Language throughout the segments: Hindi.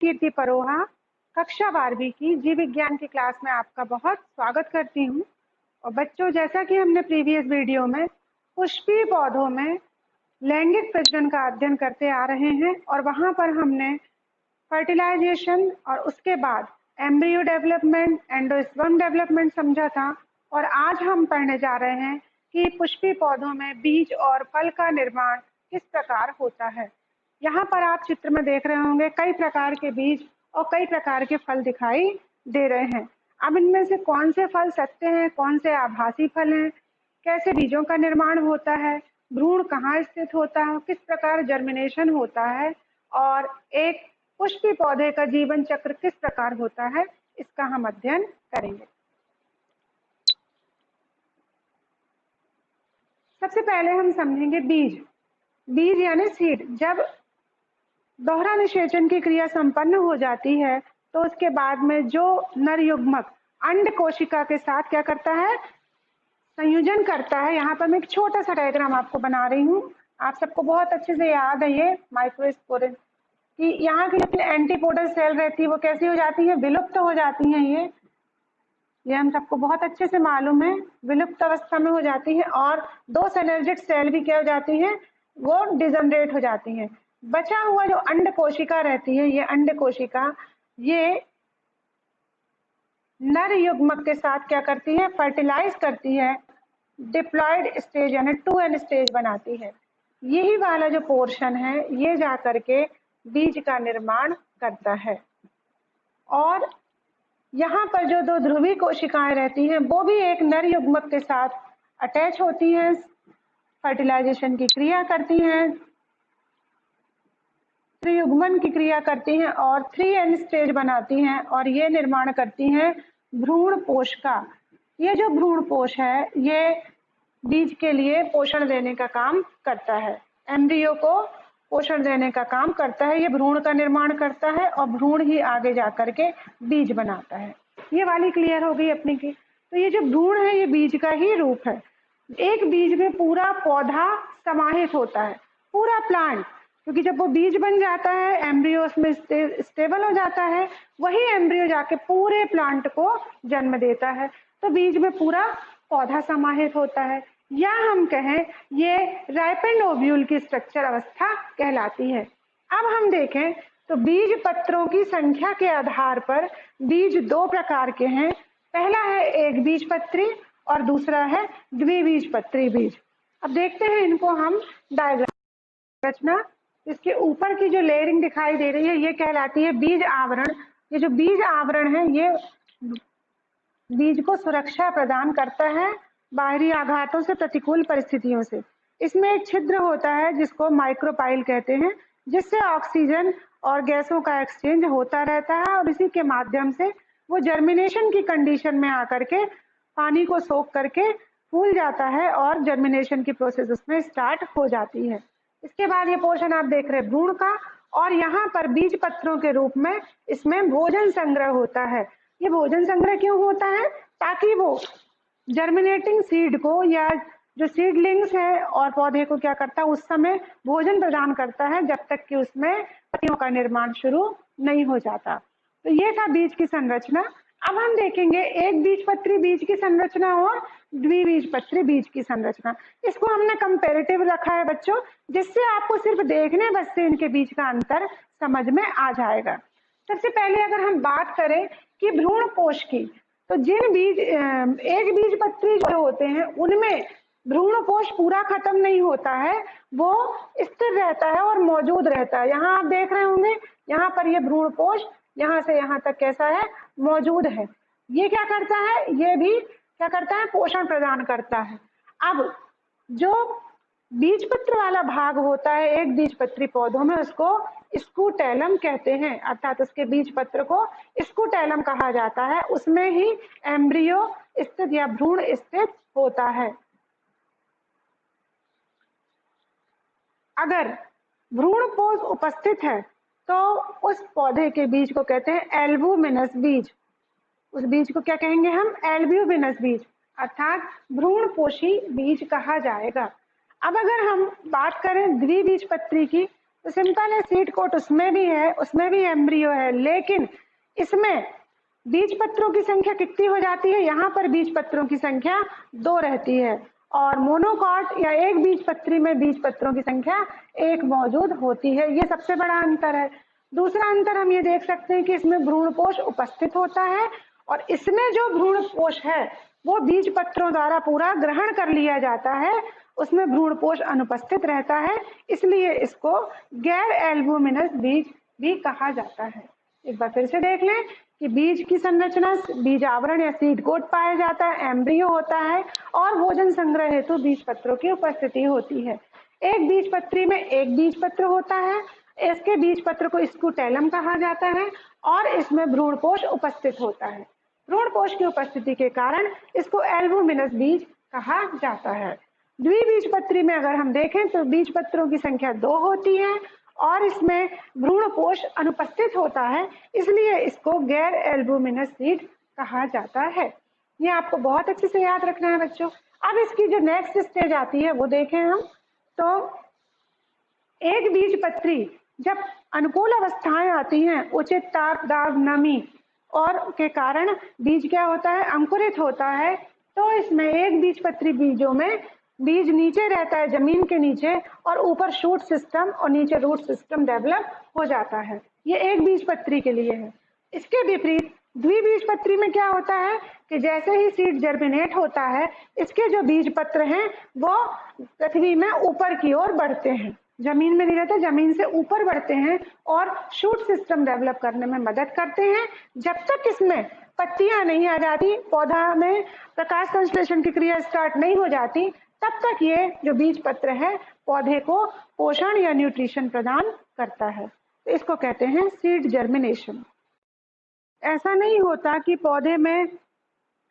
कीर्ति परोहा कक्षा 12वीं की जीव विज्ञान की क्लास में आपका बहुत स्वागत करती हूँ। और बच्चों, जैसा कि हमने प्रीवियस वीडियो में पुष्पीय पौधों में लैंगिक प्रजनन का अध्ययन करते आ रहे हैं और वहां पर हमने फर्टिलाइजेशन और उसके बाद एम्ब्रियो डेवलपमेंट, एंडोस्पर्म डेवलपमेंट समझा था। और आज हम पढ़ने जा रहे हैं कि पुष्पीय पौधों में बीज और फल का निर्माण किस प्रकार होता है। यहाँ पर आप चित्र में देख रहे होंगे कई प्रकार के बीज और कई प्रकार के फल दिखाई दे रहे हैं। अब इनमें से कौन से फल सत्य हैं, कौन से आभासी फल हैं, कैसे बीजों का निर्माण होता है, भ्रूण कहाँ स्थित होता है, किस प्रकार जर्मिनेशन होता है और एक पुष्पीय पौधे का जीवन चक्र किस प्रकार होता है, इसका हम अध्ययन करेंगे। सबसे पहले हम समझेंगे बीज। बीज यानी सीड। जब दोहरा निषेचन की क्रिया संपन्न हो जाती है तो उसके बाद में जो नर युग्मक अंड कोशिका के साथ क्या करता है, संयोजन करता है। यहाँ पर मैं एक छोटा सा डायग्राम आपको बना रही हूँ, आप सबको बहुत अच्छे से याद है ये माइक्रोस्पोरेन कि यहाँ की जो एंटीपोडल सेल रहती है वो कैसी हो जाती है, विलुप्त हो जाती है। ये हम सबको बहुत अच्छे से मालूम है, विलुप्त अवस्था में हो जाती है। और दो सिनर्जिक सेल भी क्या हो जाती हैं, वो डिजनरेट हो जाती हैं। बचा हुआ जो अंड कोशिका रहती है, ये अंड कोशिका ये नर युग्मक के साथ क्या करती है, फर्टिलाइज करती है, डिप्लॉयड स्टेज यानी 2n स्टेज बनाती है। यही वाला जो पोर्शन है ये जा करके बीज का निर्माण करता है। और यहाँ पर जो दो ध्रुवीय कोशिकाएं रहती हैं वो भी एक नर युग्मक के साथ अटैच होती हैं, फर्टिलाइजेशन की क्रिया करती हैं, त्रियुग्मन की क्रिया करती हैं और 3n स्टेज बनाती हैं और ये निर्माण करती हैं भ्रूण पोष का। ये जो भ्रूण पोष है ये बीज के लिए पोषण देने का काम करता है, एम्ब्रियो को पोषण देने का काम करता है। ये भ्रूण का निर्माण करता है और भ्रूण ही आगे जाकर के बीज बनाता है। ये वाली क्लियर हो गई अपनी की। तो ये जो भ्रूण है ये बीज का ही रूप है। एक बीज में पूरा पौधा समाहित होता है, पूरा प्लांट, क्योंकि जब वो बीज बन जाता है एम्ब्रियो उसमें स्टेबल हो जाता है, वही एम्ब्रियो जाके पूरे प्लांट को जन्म देता है। तो बीज में पूरा पौधा समाहित होता है, या हम कहें ये राइपेंड ओव्यूल की स्ट्रक्चर अवस्था कहलाती है। अब हम देखें तो बीज पत्रों की संख्या के आधार पर बीज दो प्रकार के हैं। पहला है एक बीज पत्री और दूसरा है द्विबीजपत्री बीज। अब देखते हैं इनको हम डायग्राम रचना। इसके ऊपर की जो लेयरिंग दिखाई दे रही है ये कहलाती है बीज आवरण। ये जो बीज आवरण है ये बीज को सुरक्षा प्रदान करता है बाहरी आघातों से, प्रतिकूल परिस्थितियों से। इसमें एक छिद्र होता है जिसको माइक्रोपाइल कहते हैं, जिससे ऑक्सीजन और गैसों का एक्सचेंज होता रहता है और इसी के माध्यम से वो जर्मिनेशन की कंडीशन में आकर के पानी को सोख करके फूल जाता है और जर्मिनेशन की प्रोसेस उसमें स्टार्ट हो जाती है। इसके बाद ये पोर्शन आप देख रहे हैं भ्रूण का, और यहाँ पर बीज पत्रों के रूप में इसमें भोजन संग्रह होता है। ये भोजन संग्रह क्यों होता है, ताकि वो जर्मिनेटिंग सीड को या जो सीडलिंग्स है और पौधे को क्या करता है, उस समय भोजन प्रदान करता है जब तक कि उसमें पत्तियों का निर्माण शुरू नहीं हो जाता। तो ये था बीज की संरचना। अब हम देखेंगे एक बीजपत्री बीज की संरचना और द्विबीजपत्री बीज की संरचना। इसको हमने कंपैरेटिव रखा है बच्चों, जिससे आपको सिर्फ देखने बस से इनके बीच का अंतर समझ में आ जाएगा। सबसे पहले अगर हम बात करें कि भ्रूण कोश की, तो जिन बीज एक बीजपत्री जो होते हैं उनमें भ्रूण कोश पूरा खत्म नहीं होता है, वो स्थिर रहता है और मौजूद रहता है। यहाँ आप देख रहे होंगे, यहाँ पर ये भ्रूण कोश यहाँ से यहाँ तक कैसा है, मौजूद है। ये क्या करता है, ये भी क्या करता है, पोषण प्रदान करता है। अब जो बीजपत्र वाला भाग होता है एक बीजपत्री पौधों में, उसको स्कूटेलम कहते हैं, अर्थात उसके बीजपत्र को स्कूटेलम कहा जाता है। उसमें ही एम्ब्रियो स्थित या भ्रूण स्थित होता है। अगर भ्रूण कोश उपस्थित है तो उस पौधे के बीज को कहते हैं एल्ब्यूमिनस बीज। उस बीज को क्या कहेंगे हम, एल्ब्यूमिनस बीज, अर्थात भ्रूणपोषी बीज कहा जाएगा। अब अगर हम बात करें द्विबीजपत्री की, तो सिंपल है, सीड कोट उसमें भी है, उसमें भी एम्ब्रियो है, लेकिन इसमें बीज पत्रों की संख्या कितनी हो जाती है, यहाँ पर बीज पत्रों की संख्या 2 रहती है, और मोनोकॉट या एक बीज पत्री में बीज पत्रों की संख्या 1 मौजूद होती है। ये सबसे बड़ा अंतर है। दूसरा अंतर हम ये देख सकते हैं कि इसमें भ्रूणपोष उपस्थित होता है, और इसमें जो भ्रूणपोष है वो बीज पत्रों द्वारा पूरा ग्रहण कर लिया जाता है, उसमें भ्रूणपोष अनुपस्थित रहता है, इसलिए इसको गैर एल्बुमिनस बीज भी कहा जाता है। एक बार फिर से देख लें कि बीज की संरचना, बीज आवरण या सीड कोट पाया जाता है, एम्ब्रियो होता है, और भोजन संग्रह हेतु बीज पत्रों की उपस्थिति होती है। एक बीज पत्री में एक बीज पत्र होता है, इसके बीज पत्र को स्कूटेलम कहा जाता है, और इसमें भ्रूणपोष उपस्थित होता है। भ्रूणपोष की उपस्थिति के कारण इसको एल्बुमिनस बीज कहा जाता है। द्विबीजपत्री में अगर हम देखें तो बीज पत्रों की संख्या 2 होती है, और इसमें भ्रूणपोष अनुपस्थित होता है, इसलिए इसको गैर एल्बुमिनस सीड कहा जाता है। ये आपको बहुत अच्छे से याद रखना है बच्चों। अब इसकी जो नेक्स्ट स्टेज आती है वो देखें हम, तो एक बीज पत्री जब अनुकूल अवस्थाएं आती हैं, उचित ताप, दाब, नमी और के कारण बीज क्या होता है, अंकुरित होता है, तो इसमें एक बीज पत्री बीजों में बीज नीचे रहता है जमीन के नीचे, और ऊपर शूट सिस्टम और नीचे रूट सिस्टम डेवलप हो जाता है। ये एक बीज पत्री के लिए है। इसके विपरीत द्विबीजपत्री में क्या होता है कि जैसे ही सीड जर्मिनेट होता है, इसके जो बीज पत्र हैं वो पृथ्वी में ऊपर की ओर बढ़ते हैं, जमीन में नहीं रहते, जमीन से ऊपर बढ़ते हैं और शूट सिस्टम डेवलप करने में मदद करते हैं। जब तक इसमें पत्तियां नहीं आ जाती, पौधा में प्रकाश संश्लेषण की क्रिया स्टार्ट नहीं हो जाती, तब तक ये जो बीज पत्र है पौधे को पोषण या न्यूट्रिशन प्रदान करता है। तो इसको कहते हैं सीड जर्मिनेशन। ऐसा नहीं होता कि पौधे में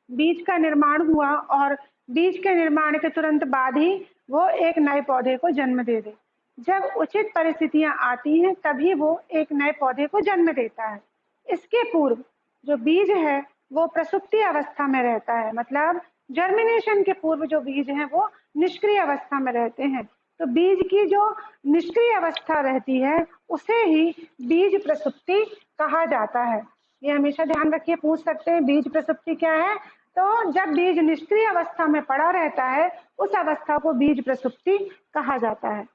बीज का निर्माण हुआ और बीज के निर्माण के तुरंत बाद ही वो एक नए पौधे को जन्म दे दे। जब उचित परिस्थितियां आती हैं तभी वो एक नए पौधे को जन्म देता है। इसके पूर्व जो बीज है वो प्रसुप्ति अवस्था में रहता है, मतलब जर्मिनेशन के पूर्व जो बीज हैं वो निष्क्रिय अवस्था में रहते हैं। तो बीज की जो निष्क्रिय अवस्था रहती है उसे ही बीज प्रसुप्ति कहा जाता है। ये हमेशा ध्यान रखिए, पूछ सकते हैं बीज प्रसुप्ति क्या है। तो जब बीज निष्क्रिय अवस्था में पड़ा रहता है उस अवस्था को बीज प्रसुप्ति कहा जाता है।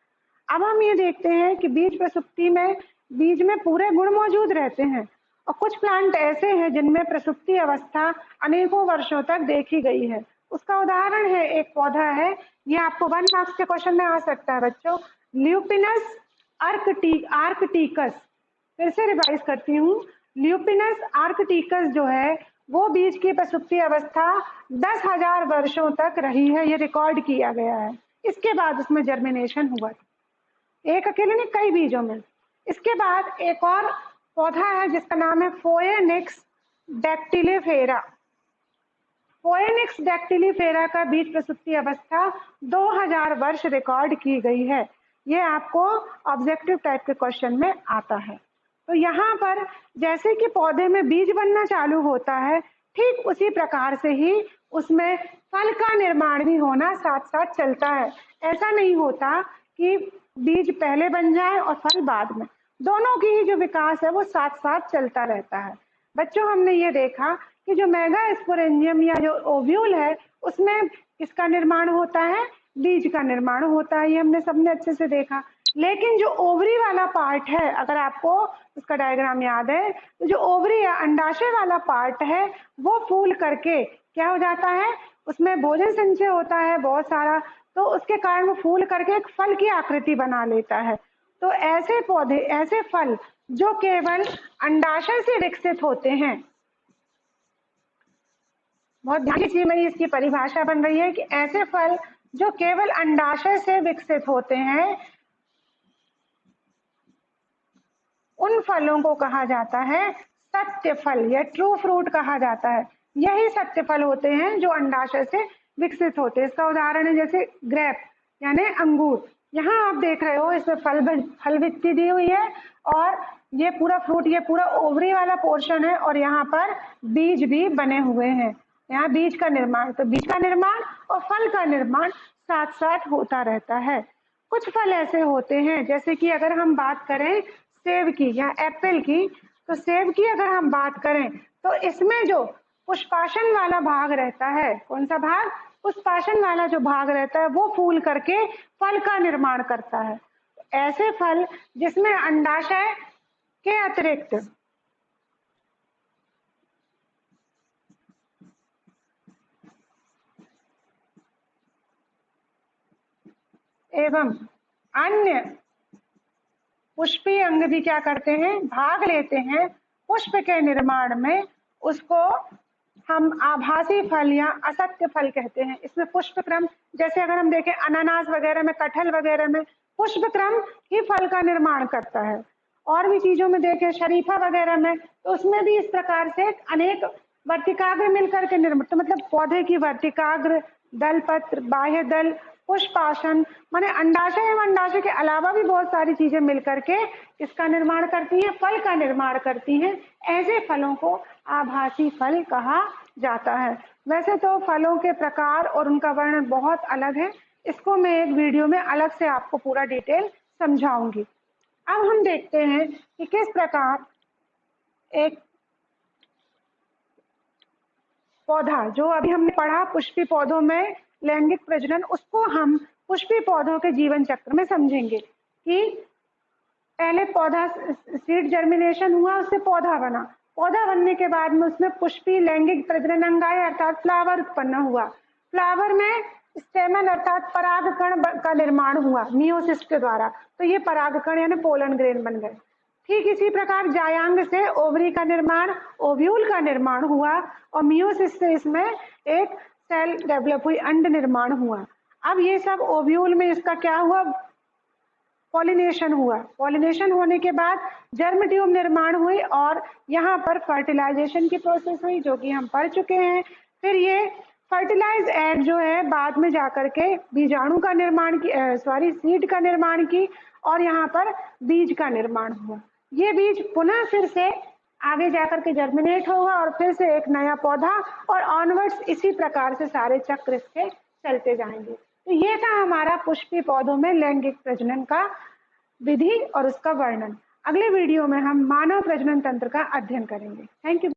अब हम ये देखते हैं कि बीज प्रसुप्ति में बीज में पूरे गुण मौजूद रहते हैं, और कुछ प्लांट ऐसे हैं जिनमें प्रसुप्ति अवस्था अनेकों वर्षों तक देखी गई है। उसका उदाहरण है, एक पौधा है, ये आपको 1 मार्क्स के क्वेश्चन में आ सकता है बच्चों, ल्यूपिनस आर्कटिकस। फिर से रिवाइज करती हूँ, ल्यूपिनस आर्कटिकस जो है वो बीज की प्रसुप्ति अवस्था 10,000 वर्षों तक रही है, ये रिकॉर्ड किया गया है। इसके बाद उसमें जर्मिनेशन हुआ, एक अकेले नहीं कई बीजों में। इसके बाद एक और पौधा है जिसका नाम है फोएनिक्स डैक्टिलिफेरा। फोएनिक्स डैक्टिलिफेरा का बीज प्रसुप्ति अवस्था 2000 वर्ष रिकॉर्ड की गई है। ये आपको ऑब्जेक्टिव टाइप के क्वेश्चन में आता है। तो यहाँ पर जैसे कि पौधे में बीज बनना चालू होता है, ठीक उसी प्रकार से ही उसमें फल का निर्माण भी होना साथ साथ चलता है। ऐसा नहीं होता कि बीज पहले बन जाए और फल बाद में, दोनों की ही जो विकास है वो साथ साथ चलता रहता है। बच्चों, हमने ये देखा कि जो मेगास्पोरेंजियम या जो ओव्यूल है उसमें किसका निर्माण होता है, बीज का निर्माण होता है, ये हमने सबने अच्छे से देखा। लेकिन जो ओवरी वाला पार्ट है, अगर आपको उसका डायग्राम याद है, तो जो ओवरी या अंडाशय वाला पार्ट है वो फूल करके क्या हो जाता है, उसमें भोजन संचय होता है बहुत सारा, तो उसके कारण वो फूल करके एक फल की आकृति बना लेता है। तो ऐसे पौधे, ऐसे फल जो केवल अंडाशय से विकसित होते हैं, बहुत ध्यान दीजिए, मेरी इसकी परिभाषा बन रही है कि ऐसे फल जो केवल अंडाशय से विकसित होते हैं उन फलों को कहा जाता है सत्य फल या ट्रू फ्रूट कहा जाता है। यही सत्य फल होते हैं जो अंडाशय से विकसित होते हैं। इसका उदाहरण है जैसे ग्रेप यानी अंगूर। यहाँ आप देख रहे हो इसमें फल भित्ति दी हुई है और ये पूरा फ्रूट, ये पूरा ओवरी वाला पोर्शन है और यहाँ पर बीज भी बने हुए हैं। यहाँ बीज का निर्माण, तो बीज का निर्माण और फल का निर्माण साथ साथ होता रहता है। कुछ फल ऐसे होते हैं, जैसे कि अगर हम बात करें सेब की या एप्पल की, तो सेब की अगर हम बात करें तो इसमें जो पुष्पाशन वाला भाग रहता है, कौन सा भाग, पुष्पाशन वाला जो भाग रहता है, वो फूल करके फल का निर्माण करता है। ऐसे फल जिसमें अंडाशय के अतिरिक्त एवं अन्य पुष्पीय अंग भी क्या करते हैं, भाग लेते हैं पुष्प के निर्माण में, उसको हम आभासी फल या असत्य फल कहते हैं। इसमें पुष्प क्रम, जैसे अगर हम देखें अनानास वगैरह में, कटहल वगैरह में पुष्प क्रम ही फल का निर्माण करता है। और भी चीजों में देखें शरीफा वगैरह में, तो उसमें भी इस प्रकार से अनेक वर्तिकाग्र मिलकर के निर्मित, तो मतलब पौधे की वर्तिकाग्र, दल पत्र, बाह्य दल, पुष्पासन, माने अंडाशय एवं अंडाशय के अलावा भी बहुत सारी चीजें मिलकर के इसका निर्माण करती हैं, फल का निर्माण करती हैं। ऐसे फलों को आभासी फल कहा जाता है। वैसे तो फलों के प्रकार और उनका वर्णन बहुत अलग है, इसको मैं एक वीडियो में अलग से आपको पूरा डिटेल समझाऊंगी। अब हम देखते हैं कि किस प्रकार एक पौधा, जो अभी हमने पढ़ा पुष्पी पौधों में लैंगिक प्रजनन, उसको हम पुष्पी पौधों के जीवन चक्र में समझेंगे कि पहले पौधा सीड जर्मिनेशन हुआ, उससे पौधा बना, पौधा बनने के बाद में उसमें पुष्पी लैंगिक प्रजनन अंग आए अर्थात फ्लावर उत्पन्न हुआ। फ्लावर में स्टेमन अर्थात परागकण का निर्माण हुआ मियोसिस के द्वारा, तो ये परागकण यानी पोलन ग्रेन बन गए। ठीक इसी प्रकार जायांग से ओवरी का निर्माण, ओव्यूल का निर्माण हुआ और मियोसिस से इसमें एक सेल डेवलप हुई, अंड निर्माण हुआ। अब ये सब ओव्यूल में इसका क्या हुआ, पॉलिनेशन हुआ। पॉलिनेशन होने के बाद जर्म ट्यूब निर्माण हुई और यहाँ पर फर्टिलाइजेशन की प्रोसेस हुई, जो कि हम पढ़ चुके हैं। फिर ये फर्टिलाइज एग जो है बाद में जाकर के बीजाणु का निर्माण की, सीड का निर्माण की, और यहाँ पर बीज का निर्माण हुआ। ये बीज पुनः फिर से आगे जाकर के जर्मिनेट होगा और फिर से एक नया पौधा, और ऑनवर्ड्स इसी प्रकार से सारे चक्र इसके चलते जाएंगे। तो ये था हमारा पुष्पी पौधों में लैंगिक प्रजनन का विधि और उसका वर्णन। अगले वीडियो में हम मानव प्रजनन तंत्र का अध्ययन करेंगे। Thank you.